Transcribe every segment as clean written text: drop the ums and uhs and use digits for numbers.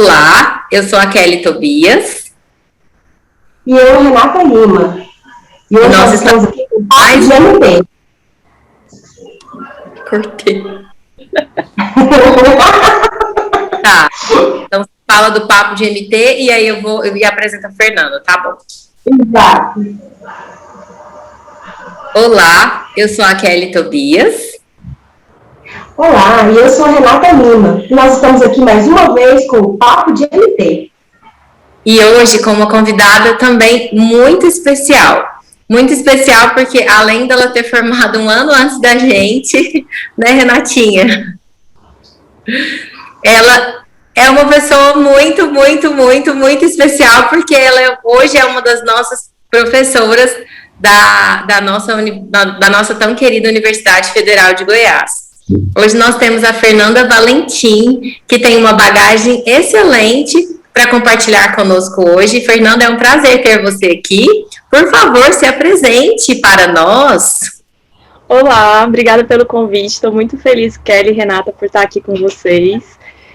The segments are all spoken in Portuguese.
Olá, eu sou a Kelly Tobias. E eu, Renata Lima. E hoje nós estamos aqui com mais de MT. Cortei. Tá, então fala do papo de MT e aí eu apresento a Fernanda, tá bom? Exato. Olá, eu sou a Kelly Tobias. Olá, e eu sou a Renata Lima. E nós estamos aqui mais uma vez com o Papo de MT. E hoje com uma convidada também muito especial. Muito especial porque além dela ter formado um ano antes da gente, né, Renatinha? Ela é uma pessoa muito especial porque ela hoje é uma das nossas professoras da nossa tão querida Universidade Federal de Goiás. Hoje nós temos a Fernanda Valentim, que tem uma bagagem excelente para compartilhar conosco hoje. Fernanda, é um prazer ter você aqui. Por favor, se apresente para nós. Olá, obrigada pelo convite. Estou muito feliz, Kelly e Renata, por estar aqui com vocês.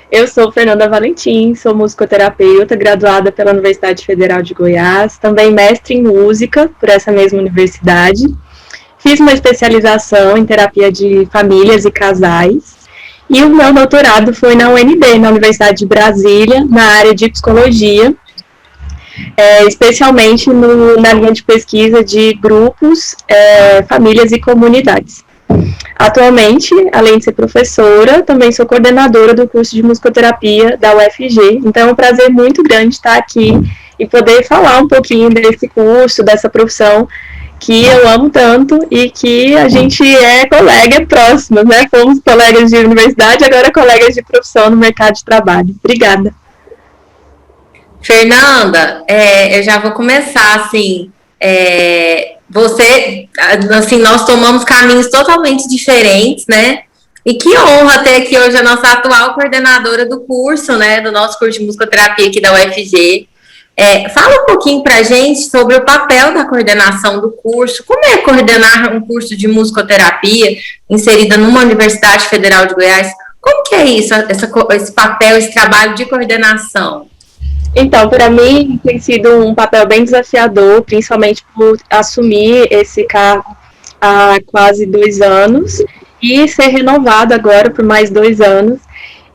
Eu sou Fernanda Valentim, sou musicoterapeuta, graduada pela Universidade Federal de Goiás, também mestre em música por essa mesma universidade. Fiz uma especialização em terapia de famílias e casais. E o meu doutorado foi na UNB, na Universidade de Brasília, na área de psicologia, especialmente na linha de pesquisa de grupos, famílias e comunidades. Atualmente, além de ser professora, também sou coordenadora do curso de musicoterapia da UFG. Então é um prazer muito grande estar aqui e poder falar um pouquinho desse curso, dessa profissão que eu amo tanto e que a gente é colega próxima, né? Fomos colegas de universidade, agora colegas de profissão no mercado de trabalho. Obrigada. Fernanda, eu já vou começar, assim, nós tomamos caminhos totalmente diferentes, né? E que honra ter aqui hoje a nossa atual coordenadora do curso, né? Do nosso curso de musicoterapia aqui da UFG. Fala um pouquinho pra gente sobre o papel da coordenação do curso. Como é coordenar um curso de musicoterapia inserida numa Universidade Federal de Goiás? Como que é isso, esse papel, esse trabalho de coordenação? Então, para mim, tem sido um papel bem desafiador, principalmente por assumir esse cargo há quase 2 anos e ser renovado agora por mais 2 anos,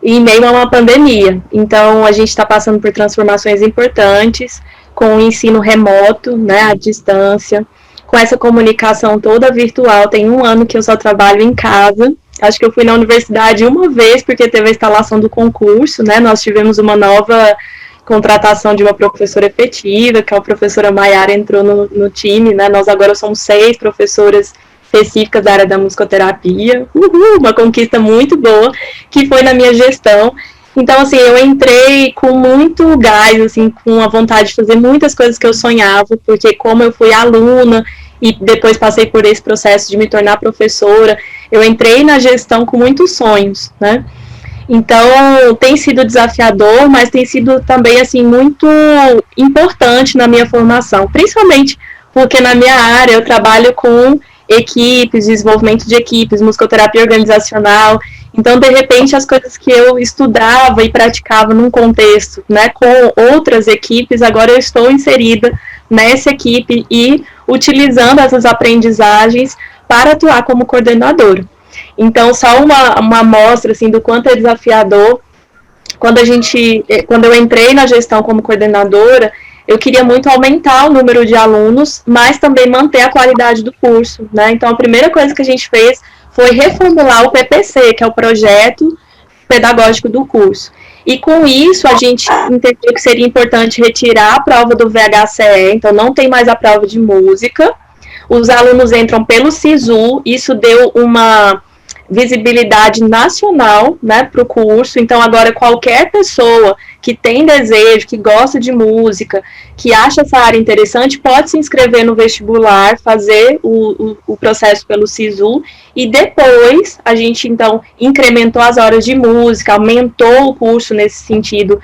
em meio a uma pandemia. Então, a gente está passando por transformações importantes, com o ensino remoto, né, à distância, com essa comunicação toda virtual. Tem 1 ano que eu só trabalho em casa. Acho que eu fui na universidade uma vez, porque teve a instalação do concurso, né, nós tivemos uma nova contratação de uma professora efetiva, que é a professora Maiara entrou no time, né, nós agora somos 6 professoras específicas da área da musicoterapia. Uma conquista muito boa, que foi na minha gestão. Então, assim, eu entrei com muito gás, assim, com a vontade de fazer muitas coisas que eu sonhava, porque como eu fui aluna e depois passei por esse processo de me tornar professora, eu entrei na gestão com muitos sonhos, né? Então, tem sido desafiador, mas tem sido também, assim, muito importante na minha formação, principalmente porque na minha área eu trabalho com equipes, desenvolvimento de equipes, musicoterapia organizacional. Então, de repente, as coisas que eu estudava e praticava num contexto, né, com outras equipes, agora eu estou inserida nessa equipe e utilizando essas aprendizagens para atuar como coordenadora. Então, só uma amostra, assim, do quanto é desafiador. Quando eu entrei na gestão como coordenadora, eu queria muito aumentar o número de alunos, mas também manter a qualidade do curso, né? Então, a primeira coisa que a gente fez foi reformular o PPC, que é o projeto pedagógico do curso. E com isso, a gente entendeu que seria importante retirar a prova do VHCE, então não tem mais a prova de música. Os alunos entram pelo SISU, isso deu uma visibilidade nacional, né, para o curso. Então, agora qualquer pessoa que tem desejo, que gosta de música, que acha essa área interessante, pode se inscrever no vestibular, fazer o processo pelo SISU, e depois a gente, então, incrementou as horas de música, aumentou o curso nesse sentido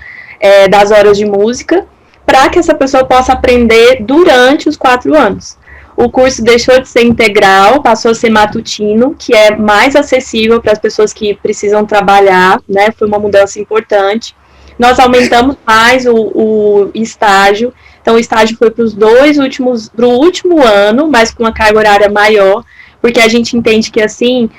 das horas de música, para que essa pessoa possa aprender durante os 4 anos. O curso deixou de ser integral, passou a ser matutino, que é mais acessível para as pessoas que precisam trabalhar, né? Foi uma mudança importante. Nós aumentamos mais o estágio, então o estágio foi para o último ano, mas com uma carga horária maior, porque a gente entende que assim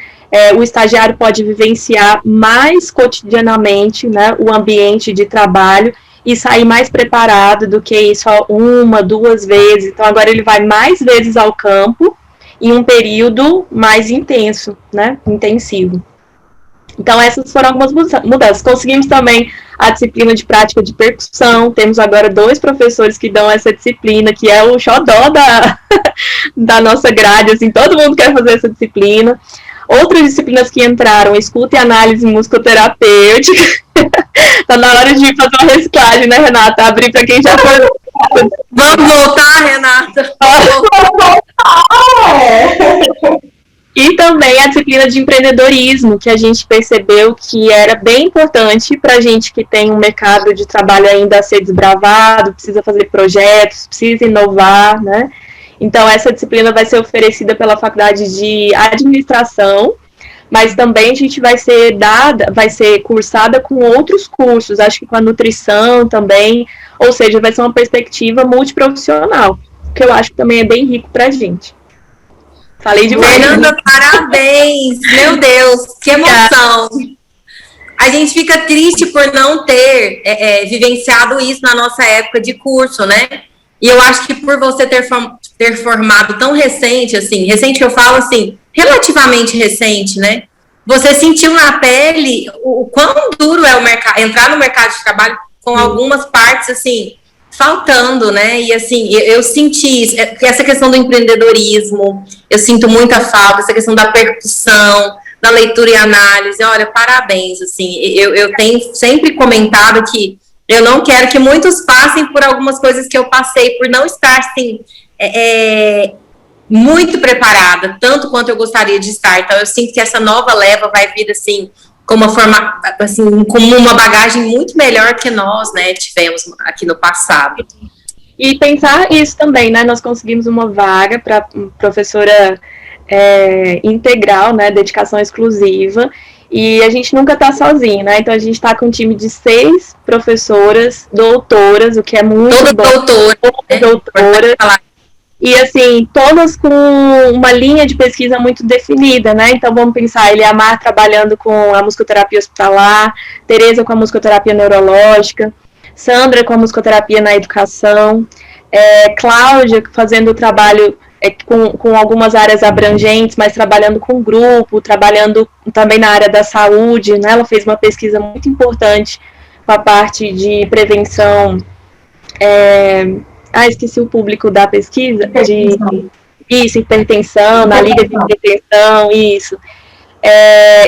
o estagiário pode vivenciar mais cotidianamente, né, o ambiente de trabalho e sair mais preparado do que só 1, 2 vezes. Então agora ele vai mais vezes ao campo em um período mais intenso, né, intensivo. Então essas foram algumas mudanças. Conseguimos também a disciplina de prática de percussão, temos agora 2 professores que dão essa disciplina, que é o xodó da nossa grade, assim, todo mundo quer fazer essa disciplina. Outras disciplinas que entraram, escuta e análise musicoterapêutica. Tá na hora de fazer uma reciclagem, né, Renata? Abrir para quem já foi. Vamos voltar, Renata. E também a disciplina de empreendedorismo, que a gente percebeu que era bem importante para a gente que tem um mercado de trabalho ainda a ser desbravado, precisa fazer projetos, precisa inovar, né? Então, essa disciplina vai ser oferecida pela Faculdade de Administração, mas também a gente vai ser cursada com outros cursos, acho que com a nutrição também, ou seja, vai ser uma perspectiva multiprofissional, que eu acho que também é bem rico para a gente. Falei demais. Fernanda, parabéns! Meu Deus, que emoção! A gente fica triste por não ter vivenciado isso na nossa época de curso, né? E eu acho que por você ter formado tão recente, assim, recente que eu falo, assim, relativamente recente, né? Você sentiu na pele o quão duro é entrar no mercado de trabalho com algumas partes, assim, faltando, né? E, assim, eu senti isso, essa questão do empreendedorismo, eu sinto muita falta, essa questão da percussão, da leitura e análise. Olha, parabéns, assim, eu tenho sempre comentado que eu não quero que muitos passem por algumas coisas que eu passei, por não estar, assim, muito preparada, tanto quanto eu gostaria de estar. Então, eu sinto que essa nova leva vai vir, assim, com uma bagagem muito melhor que nós, né, tivemos aqui no passado. E pensar isso também, né, nós conseguimos uma vaga para professora integral, né, dedicação exclusiva, e a gente nunca está sozinho, né? Então a gente está com um time de 6 professoras, doutoras, o que é muito bom. Doutoras. E assim, todas com uma linha de pesquisa muito definida, né? Então vamos pensar, Eliamar trabalhando com a musicoterapia hospitalar, Tereza com a musicoterapia neurológica, Sandra com a musicoterapia na educação, Cláudia fazendo o trabalho com algumas áreas abrangentes, mas trabalhando com grupo, trabalhando também na área da saúde, né? Ela fez uma pesquisa muito importante com a parte de prevenção. Esqueci o público da pesquisa. Hipertensão, na Liga de Hipertensão, isso.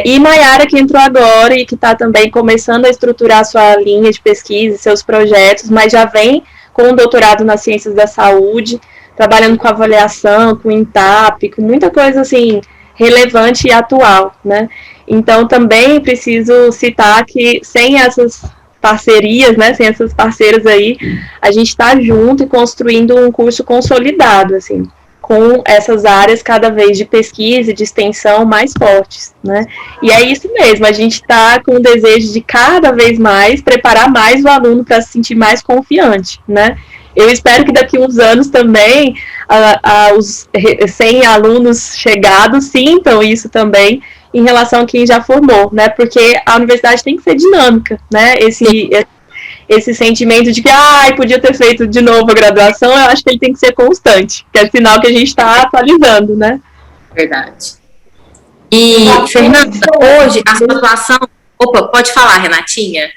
E Maiara, que entrou agora e que está também começando a estruturar sua linha de pesquisa, seus projetos, mas já vem com um doutorado nas ciências da saúde, trabalhando com avaliação, com INTAP, com muita coisa assim relevante e atual, né? Então também preciso citar que sem essas parcerias, né, sem essas parceiras aí, a gente está junto e construindo um curso consolidado, assim, com essas áreas cada vez de pesquisa e de extensão mais fortes, né? E é isso mesmo, a gente está com o desejo de cada vez mais preparar mais o aluno para se sentir mais confiante, né? Eu espero que daqui a uns anos também os 100 alunos chegados sintam isso também em relação a quem já formou, né? Porque a universidade tem que ser dinâmica, né? Esse sentimento de que, podia ter feito de novo a graduação, eu acho que ele tem que ser constante, que é sinal que a gente está atualizando, né? Verdade. E, Fernanda, hoje a situação... Opa, pode falar, Renatinha?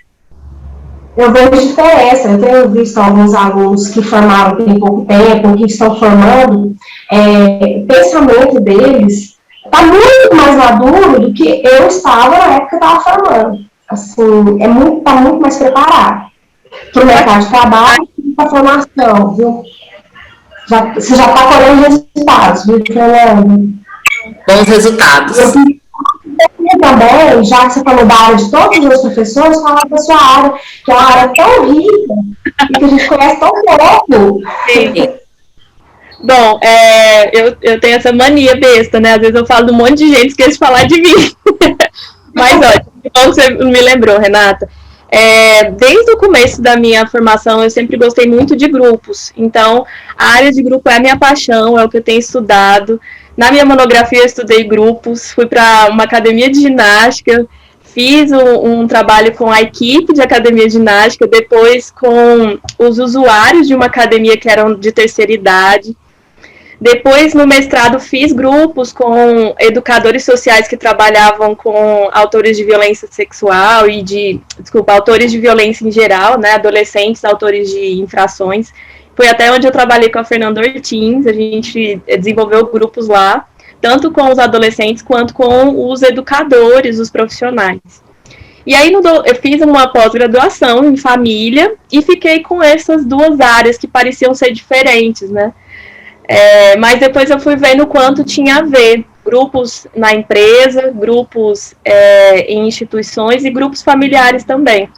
Eu vejo diferença. Eu tenho visto alguns alunos que formaram tem pouco tempo, que estão formando, o pensamento deles está muito mais maduro do que eu estava na época que eu estava formando. Assim, está muito mais preparado para o mercado de trabalho e para a formação, viu? Você já está colhendo resultados, viu, Fernanda? Bons resultados. Eu também, já que você falou da área de todos os meus professores, falar da sua área, que é uma área tão rica e que a gente conhece tão pouco. Sim. Bom, eu tenho essa mania besta, né? Às vezes eu falo de um monte de gente que esquece de falar de mim. Mas, olha, que bom que você me lembrou, Renata. Desde o começo da minha formação, eu sempre gostei muito de grupos. Então, a área de grupo é a minha paixão, é o que eu tenho estudado. Na minha monografia, eu estudei grupos, fui para uma academia de ginástica, fiz um trabalho com a equipe de academia de ginástica, depois com os usuários de uma academia que eram de terceira idade. Depois, no mestrado, fiz grupos com educadores sociais que trabalhavam com autores de violência sexual autores de violência em geral, né, adolescentes, autores de infrações. Foi até onde eu trabalhei com a Fernanda Ortins, a gente desenvolveu grupos lá, tanto com os adolescentes quanto com os educadores, os profissionais. E aí eu fiz uma pós-graduação em família e fiquei com essas duas áreas que pareciam ser diferentes, né? Mas depois eu fui vendo o quanto tinha a ver, grupos na empresa, grupos em instituições e grupos familiares também.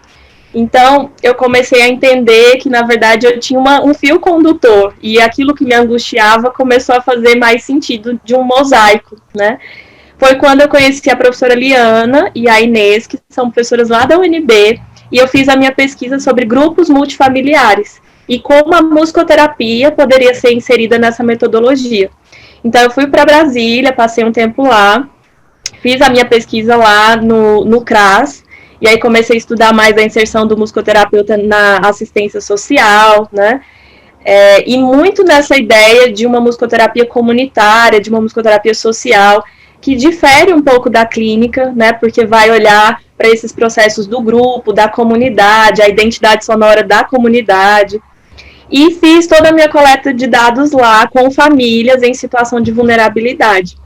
Então, eu comecei a entender que, na verdade, eu tinha um fio condutor, e aquilo que me angustiava começou a fazer mais sentido de um mosaico, né? Foi quando eu conheci a professora Liana e a Inês, que são professoras lá da UNB, e eu fiz a minha pesquisa sobre grupos multifamiliares, e como a musicoterapia poderia ser inserida nessa metodologia. Então, eu fui para Brasília, passei um tempo lá, fiz a minha pesquisa lá no CRAS, e aí comecei a estudar mais a inserção do musicoterapeuta na assistência social, né? E muito nessa ideia de uma musicoterapia comunitária, de uma musicoterapia social, que difere um pouco da clínica, né? Porque vai olhar para esses processos do grupo, da comunidade, a identidade sonora da comunidade. E fiz toda a minha coleta de dados lá com famílias em situação de vulnerabilidade.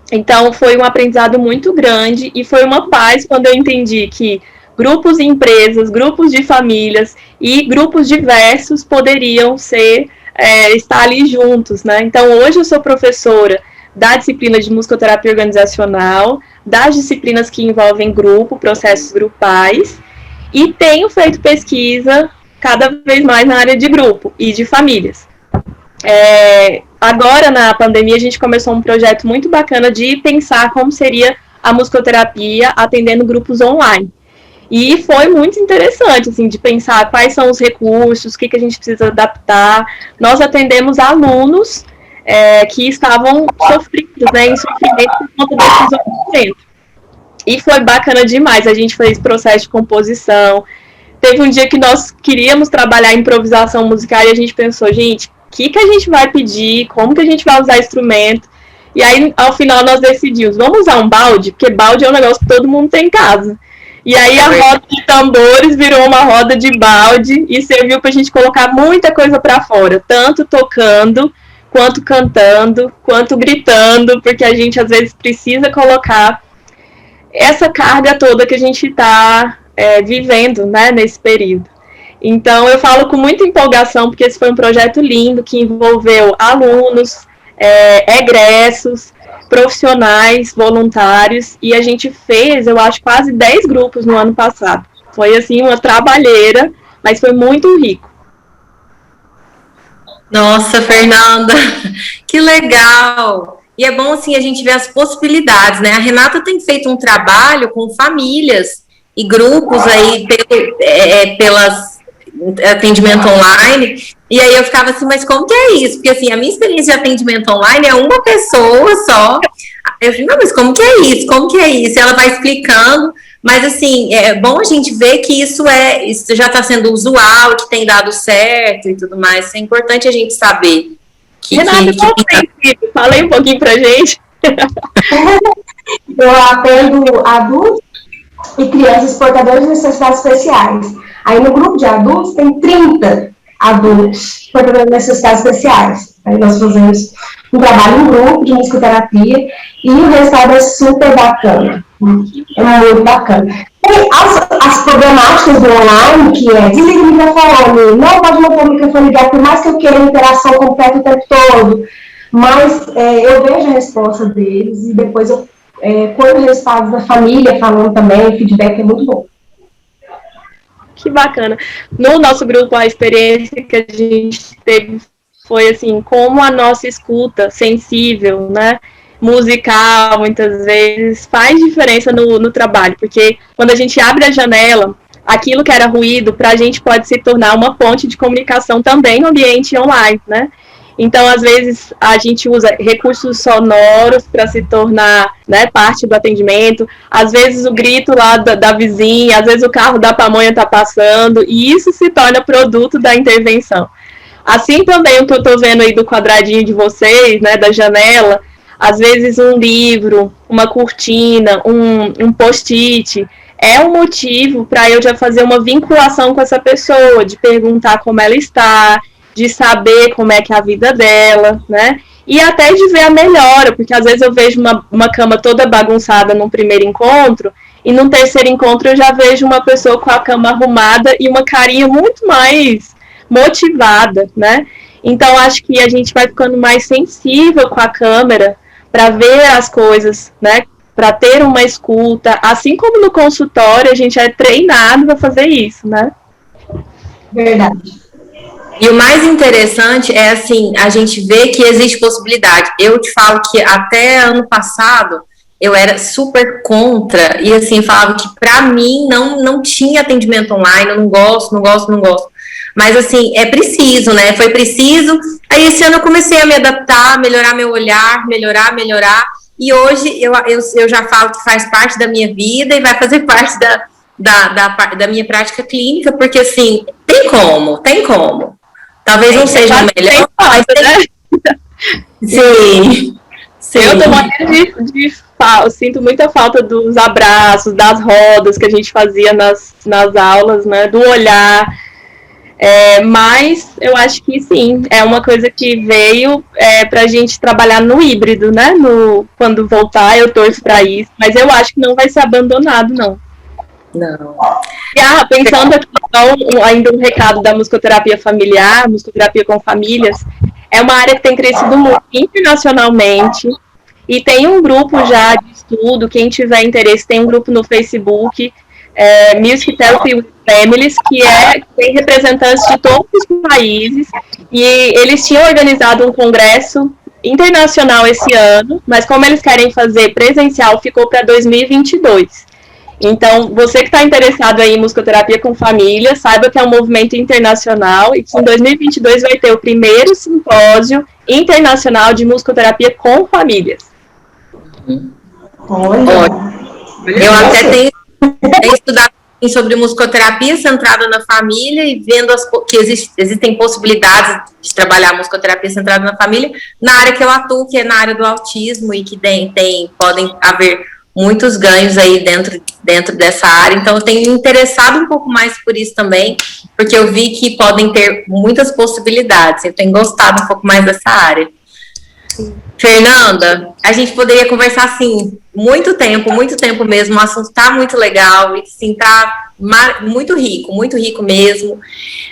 Então, foi um aprendizado muito grande e foi uma paz quando eu entendi que grupos de empresas, grupos de famílias e grupos diversos poderiam estar ali juntos, né? Então, hoje eu sou professora da disciplina de musicoterapia organizacional, das disciplinas que envolvem grupo, processos grupais, e tenho feito pesquisa cada vez mais na área de grupo e de famílias. Agora, na pandemia, a gente começou um projeto muito bacana de pensar como seria a musicoterapia atendendo grupos online. E foi muito interessante, assim, de pensar quais são os recursos, o que a gente precisa adaptar. Nós atendemos alunos que estavam sofridos, né, em sofrimento por conta desse isolamento. E foi bacana demais, a gente fez processo de composição. Teve um dia que nós queríamos trabalhar improvisação musical e a gente pensou, gente, o que a gente vai pedir, como que a gente vai usar instrumento? E aí, ao final, nós decidimos, vamos usar um balde, porque balde é um negócio que todo mundo tem em casa. E aí, a roda de tambores virou uma roda de balde e serviu pra gente colocar muita coisa pra fora, tanto tocando, quanto cantando, quanto gritando, porque a gente, às vezes, precisa colocar essa carga toda que a gente tá vivendo, né, nesse período. Então, eu falo com muita empolgação, porque esse foi um projeto lindo, que envolveu alunos, egressos, profissionais, voluntários, e a gente fez, eu acho, quase 10 grupos no ano passado. Foi, assim, uma trabalheira, mas foi muito rico. Nossa, Fernanda, que legal! E é bom, assim, a gente ver as possibilidades, né? A Renata tem feito um trabalho com famílias e grupos aí pelas atendimento online, e aí eu ficava assim, mas como que é isso? Porque assim, a minha experiência de atendimento online é uma pessoa só. Eu falei, não, mas como que é isso? Como que é isso? E ela vai explicando, mas assim, é bom a gente ver que isso já está sendo usual, que tem dado certo e tudo mais. É importante a gente saber. Renata, fala aí um pouquinho pra gente. Eu atendo adultos e crianças portadores de necessidades especiais. Aí no grupo de adultos tem 30 adultos portadores de necessidades especiais. Aí nós fazemos um trabalho em grupo de musicoterapia e o resultado é super bacana. É muito bacana. Tem as problemáticas do online, que é desliga o microfone, não pode manter o microfone ligado, por mais que eu queira interação completa o tempo todo. Mas eu vejo a resposta deles e depois eu colho resultados da família falando também, o feedback é muito bom. Que bacana. No nosso grupo, a experiência que a gente teve foi assim, como a nossa escuta sensível, né, musical, muitas vezes, faz diferença no trabalho, porque quando a gente abre a janela, aquilo que era ruído, para a gente pode se tornar uma ponte de comunicação também no ambiente online, né? Então, às vezes, a gente usa recursos sonoros para se tornar, né, parte do atendimento. Às vezes, o grito lá da vizinha, às vezes o carro da pamonha está passando, e isso se torna produto da intervenção. Assim também o que eu estou vendo aí do quadradinho de vocês, né, da janela, às vezes um livro, uma cortina, um post-it, é um motivo para eu já fazer uma vinculação com essa pessoa, de perguntar como ela está, de saber como é que é a vida dela, né? E até de ver a melhora, porque às vezes eu vejo uma cama toda bagunçada num primeiro encontro, e num terceiro encontro eu já vejo uma pessoa com a cama arrumada e uma carinha muito mais motivada, né? Então acho que a gente vai ficando mais sensível com a câmera para ver as coisas, né? Para ter uma escuta, assim como no consultório a gente é treinado para fazer isso, né? Verdade. E o mais interessante é, assim, a gente vê que existe possibilidade. Eu te falo que até ano passado eu era super contra e, assim, falava que para mim não tinha atendimento online, eu não gosto. Mas, assim, é preciso, né? Foi preciso. Aí, esse ano eu comecei a me adaptar, melhorar meu olhar, melhorar. E hoje eu já falo que faz parte da minha vida e vai fazer parte da minha prática clínica, porque, assim, tem como. Talvez não seja o melhor, mas tem... Né? Sim. Eu tô morrendo eu sinto muita falta dos abraços, das rodas que a gente fazia nas aulas, né? Do olhar. Mas eu acho que sim, é uma coisa que veio pra gente trabalhar no híbrido, né? Quando voltar, eu torço pra isso. Mas eu acho que não vai ser abandonado, não. Não. Pensando aqui, então, ainda um recado da musicoterapia familiar, musicoterapia com famílias, é uma área que tem crescido muito internacionalmente e tem um grupo já de estudo, quem tiver interesse, tem um grupo no Facebook, Music Therapy with Families, que tem representantes de todos os países, e eles tinham organizado um congresso internacional esse ano, mas como eles querem fazer presencial, ficou para 2022. Então, você que está interessado aí em musicoterapia com família, saiba que é um movimento internacional e que em 2022 vai ter o primeiro simpósio internacional de musicoterapia com famílias. Olha. Eu até tenho estudado sobre musicoterapia centrada na família e vendo que existem possibilidades de trabalhar musicoterapia centrada na família na área que eu atuo, que é na área do autismo, e que podem haver muitos ganhos aí dentro dessa área. Então, eu tenho me interessado um pouco mais por isso também, porque eu vi que podem ter muitas possibilidades. Eu tenho gostado um pouco mais dessa área. Fernanda, a gente poderia conversar, assim, muito tempo mesmo. O assunto tá muito legal e, sim, tá muito rico mesmo.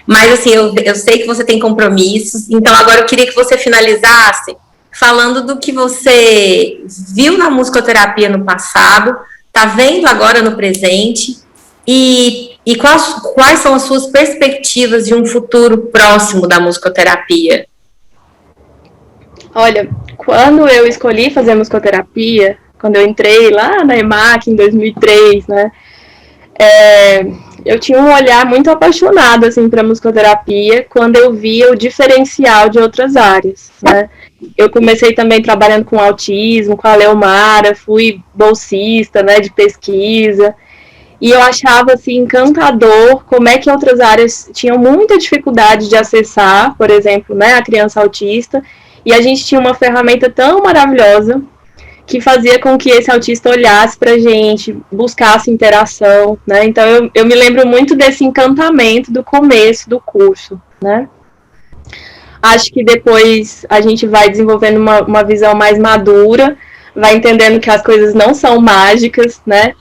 Mas, assim, eu sei que você tem compromissos. Então, agora eu queria que você finalizasse falando do que você viu na musicoterapia no passado, está vendo agora no presente, e quais são as suas perspectivas de um futuro próximo da musicoterapia? Olha, quando eu escolhi fazer musicoterapia, quando eu entrei lá na EMAC em 2003, né, eu tinha um olhar muito apaixonado assim, para a musicoterapia quando eu via o diferencial de outras áreas, né? Eu comecei também trabalhando com autismo, com a Leomara, fui bolsista, né, de pesquisa, e eu achava assim, encantador como é que outras áreas tinham muita dificuldade de acessar, por exemplo, né, a criança autista, e a gente tinha uma ferramenta tão maravilhosa que fazia com que esse autista olhasse pra gente, buscasse interação, né? Então eu me lembro muito desse encantamento do começo do curso, né? Acho que depois a gente vai desenvolvendo uma visão mais madura, vai entendendo que as coisas não são mágicas, né?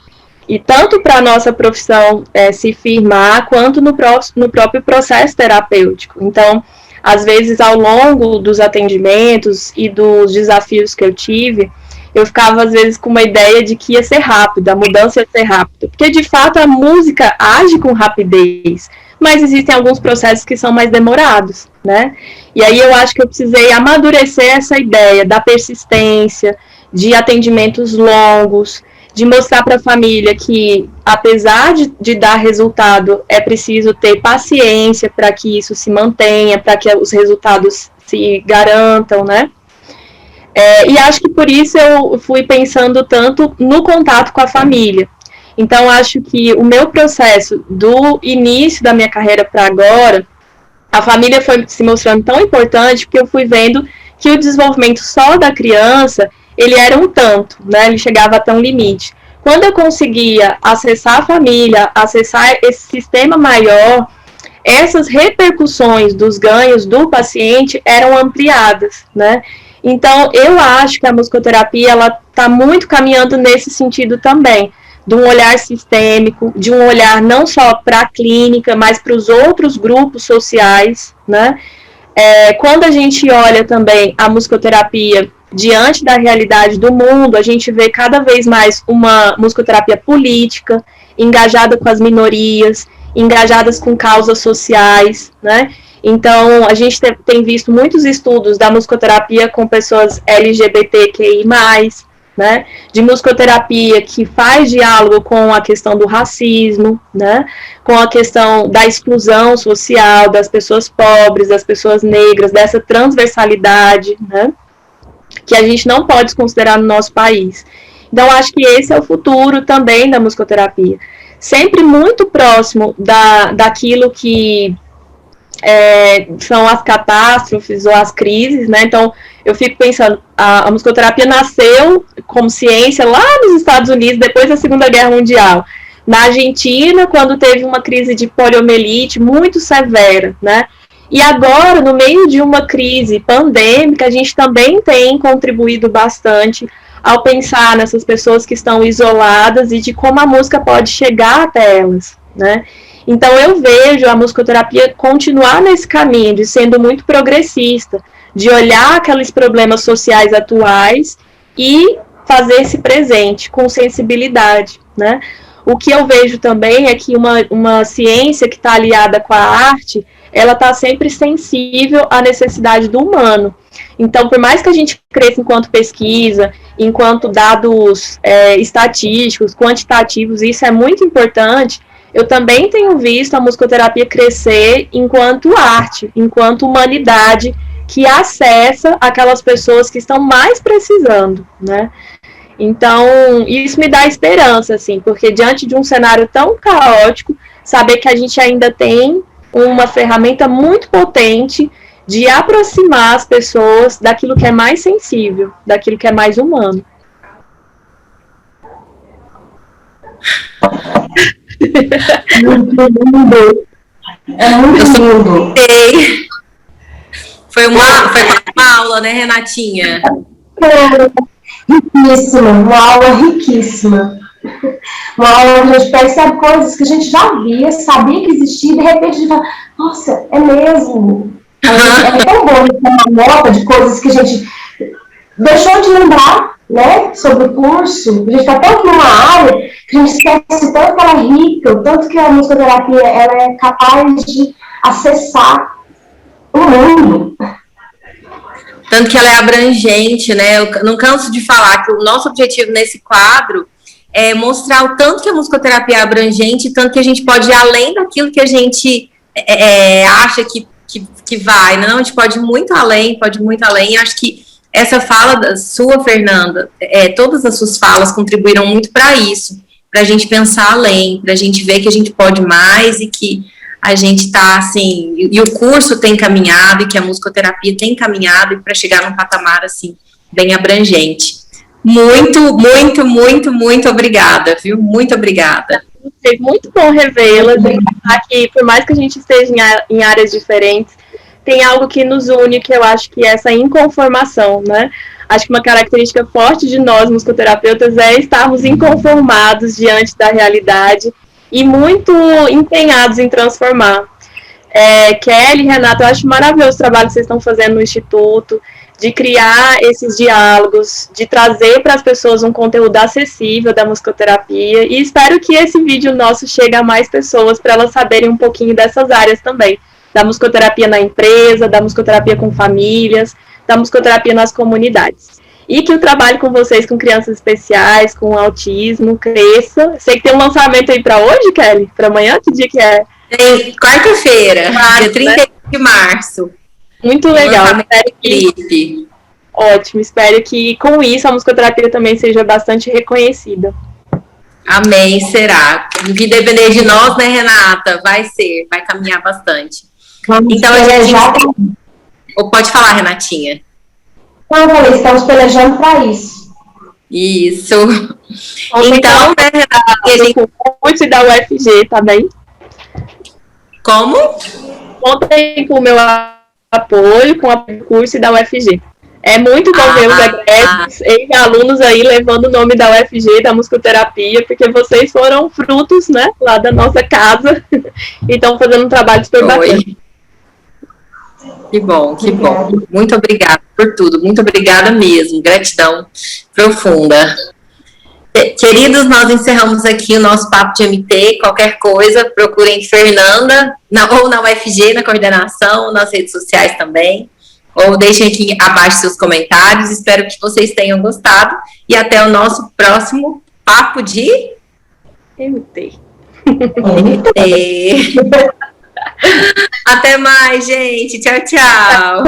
E tanto para a nossa profissão se firmar, quanto no próprio processo terapêutico. Então, às vezes, ao longo dos atendimentos e dos desafios que eu tive, eu ficava, às vezes, com uma ideia de que ia ser rápido, a mudança ia ser rápida. Porque, de fato, a música age com rapidez, mas existem alguns processos que são mais demorados, né? E aí eu acho que eu precisei amadurecer essa ideia da persistência, de atendimentos longos, de mostrar para a família que, apesar de dar resultado, é preciso ter paciência para que isso se mantenha, para que os resultados se garantam, né? E acho que por isso eu fui pensando tanto no contato com a família. Então, acho que o meu processo do início da minha carreira para agora, a família foi se mostrando tão importante, porque eu fui vendo que o desenvolvimento só da criança, ele era um tanto, né? Ele chegava até um limite. Quando eu conseguia acessar a família, acessar esse sistema maior, essas repercussões dos ganhos do paciente eram ampliadas, né? Então, eu acho que a musicoterapia, ela está muito caminhando nesse sentido também, de um olhar sistêmico, de um olhar não só para a clínica, mas para os outros grupos sociais, né? Quando a gente olha também a musicoterapia diante da realidade do mundo, a gente vê cada vez mais uma musicoterapia política, engajada com as minorias, engajadas com causas sociais, né? Então, a gente tem visto muitos estudos da musicoterapia com pessoas LGBTQI+, né? De musicoterapia que faz diálogo com a questão do racismo, né? Com a questão da exclusão social das pessoas pobres, das pessoas negras, dessa transversalidade, né? Que a gente não pode desconsiderar no nosso país. Então, acho que esse é o futuro também da musicoterapia. Sempre muito próximo daquilo que são as catástrofes ou as crises, né? Então, eu fico pensando, a musicoterapia nasceu como ciência lá nos Estados Unidos, depois da Segunda Guerra Mundial. Na Argentina, quando teve uma crise de poliomielite muito severa, né? E agora, no meio de uma crise pandêmica, a gente também tem contribuído bastante ao pensar nessas pessoas que estão isoladas e de como a música pode chegar até elas, né? Então, eu vejo a musicoterapia continuar nesse caminho de sendo muito progressista, de olhar aqueles problemas sociais atuais e fazer esse presente com sensibilidade, né? O que eu vejo também é que uma ciência que está aliada com a arte, ela está sempre sensível à necessidade do humano. Então, por mais que a gente cresça enquanto pesquisa, enquanto dados estatísticos, quantitativos, isso é muito importante, eu também tenho visto a musicoterapia crescer enquanto arte, enquanto humanidade, que acessa aquelas pessoas que estão mais precisando, né? Então, isso me dá esperança, assim, porque diante de um cenário tão caótico, saber que a gente ainda tem uma ferramenta muito potente de aproximar as pessoas daquilo que é mais sensível, daquilo que é mais humano. Muito lindo. É muito lindo. Foi uma aula, né, Renatinha? Riquíssima, uma aula riquíssima. Uma aula onde a gente percebe coisas que a gente já via, sabia que existia, e de repente a gente fala, nossa, é mesmo. É tão bom ter uma nota de coisas que a gente deixou de lembrar, né, sobre o curso. A gente está tanto numa área que a gente esquece tanto que ela é rica, o tanto que a musicoterapia ela é capaz de acessar o mundo. Tanto que ela é abrangente, né? Eu não canso de falar que o nosso objetivo nesse quadro é mostrar o tanto que a musicoterapia é abrangente, tanto que a gente pode ir além daquilo que a gente acha que vai, não? A gente pode ir muito além, e acho que essa fala da sua, Fernanda, todas as suas falas contribuíram muito para isso, para a gente pensar além, para a gente ver que a gente pode mais e que a gente está, assim, e o curso tem caminhado, e que a musicoterapia tem caminhado, e para chegar num patamar, assim, bem abrangente. Muito, muito, muito, muito obrigada, viu? Muito obrigada. Foi muito bom revê-la, que por mais que a gente esteja em áreas diferentes, tem algo que nos une, que eu acho que é essa inconformação, né? Acho que uma característica forte de nós, musicoterapeutas, é estarmos inconformados diante da realidade e muito empenhados em transformar. Kelly, Renata, eu acho maravilhoso o trabalho que vocês estão fazendo no Instituto, de criar esses diálogos, de trazer para as pessoas um conteúdo acessível da musicoterapia, e espero que esse vídeo nosso chegue a mais pessoas para elas saberem um pouquinho dessas áreas também, da musicoterapia na empresa, da musicoterapia com famílias, da musicoterapia nas comunidades. e que o trabalho com vocês, com crianças especiais, com autismo, cresça. Sei que tem um lançamento aí para hoje, Kelly? Para amanhã? Que dia que é? Tem quarta-feira, dia 31 né? de março. Muito legal. Felipe. Ótimo. Espero que com isso a musicoterapia também seja bastante reconhecida. Amém, será. Que depender de nós, né, Renata? Vai ser, vai caminhar bastante. Vamos Então, pelejar. Pode falar, Renatinha. Não, eu falei, estamos pelejando para isso. Isso. Ontem Então, né, Renata? A gente... curso da UFG, tá bem? Como? Contem com o meu apoio, com o curso da UFG. É muito bom ver os egressos e alunos aí levando o nome da UFG, da musicoterapia, porque vocês foram frutos, né, lá da nossa casa e estão fazendo um trabalho super bacana. Que bom, que bom. Muito obrigada por tudo, muito obrigada mesmo, gratidão profunda. Queridos, nós encerramos aqui o nosso Papo de MT. Qualquer coisa, procurem Fernanda, ou na UFG, na coordenação, nas redes sociais também. Ou deixem aqui abaixo seus comentários. Espero que vocês tenham gostado. E até o nosso próximo Papo de MT. Até mais, gente. Tchau, tchau.